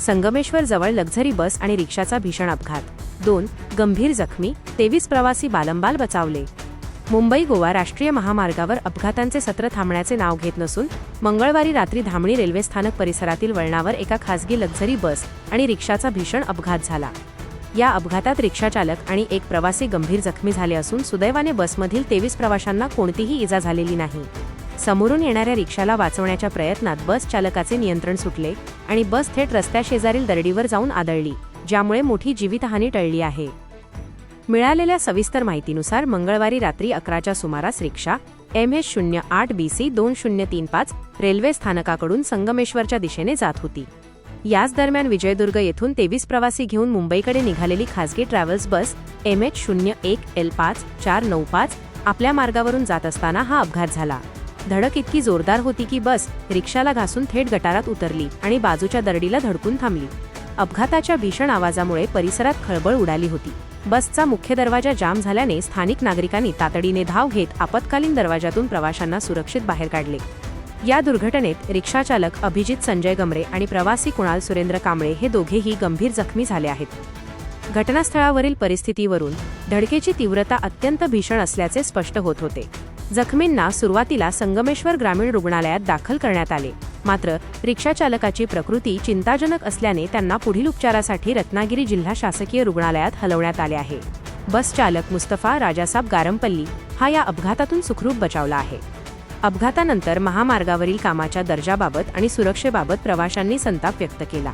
संगमेश्वर जवळ लक्झरी बस आणि रिक्षाचा भीषण अपघात 2 गंभीर जखमी 23 प्रवासी बालंबाल बचावले। मुंबई गोवा राष्ट्रीय महामार्गावर अपघातांचे सत्र थांबण्याचे नाव घेत नसून मंगळवारी रात्री धामणी रेल्वे स्थानक परिसरातील वळणावर एका खासगी लक्झरी बस आणि रिक्षाचा भीषण अपघात झाला। या अपघातात रिक्षाचालक आणि एक प्रवासी गंभीर जखमी झाले असून सुदैवाने बसमधील 23 प्रवाशांना कोणतीही इजा झालेली नाही। समोरून येणाऱ्या रिक्षाला वाचवण्याच्या प्रयत्नात बस चालकाचे नियंत्रण सुटले आणि बस थेट रस्त्याशेजारील दरडीवर जाऊन आदळली, ज्यामुळे मोठी जीवितहानी टळली आहे। मिळालेल्या सविस्तर माहितीनुसार मंगळवारी रात्री 11च्या सुमारास रिक्षा MS08BC 2035 रेल्वे स्थानकाकडून संगमेश्वरच्या दिशेने जात होती। याच दरम्यान विजयदुर्ग येथून 23 प्रवासी घेऊन मुंबईकडे निघालेली खासगी ट्रॅव्हल्स बस MH01L5495 आपल्या मार्गावरून जात असताना हा अपघात झाला। धडक इतकी जोरदार होती की बस रिक्षाला घासून थेट गटारात उतरली आणि बाजूच्या दरडीला धडकून थांबली। अपघाताच्या भीषण आवाजामुळे परिसरात खळबळ उडाली होती। बसचा मुख्य दरवाजा जाम झाल्याने स्थानिक नागरिकांनी तातडीने धाव घेत आपत्कालीन दरवाजातून प्रवाशांना सुरक्षित बाहेर काढले। या दुर्घटनेत रिक्षाचालक अभिजित संजय गमरे आणि प्रवासी कुणाल सुरेंद्र कांबळे हे दोघेही गंभीर जखमी झाले आहेत। घटनास्थळावरील परिस्थितीवरून धडकेची तीव्रता अत्यंत भीषण असल्याचे स्पष्ट होत होते। जखमींना सुरुवातीला संगमेश्वर ग्रामीण रुग्णालयात दाखल करण्यात आले, मात्र रिक्षाचालकाची प्रकृती चिंताजनक असल्याने त्यांना पुढील उपचारासाठी रत्नागिरी जिल्हा शासकीय रुग्णालयात हलवण्यात आले आहे। बस चालक मुस्तफा राजासाब गारमपल्ली हा या अपघातातून सुखरूप बचावला आहे। अपघातानंतर महामार्गावरील कामाच्या दर्जाबाबत आणि सुरक्षेबाबत प्रवाशांनी संताप व्यक्त केला।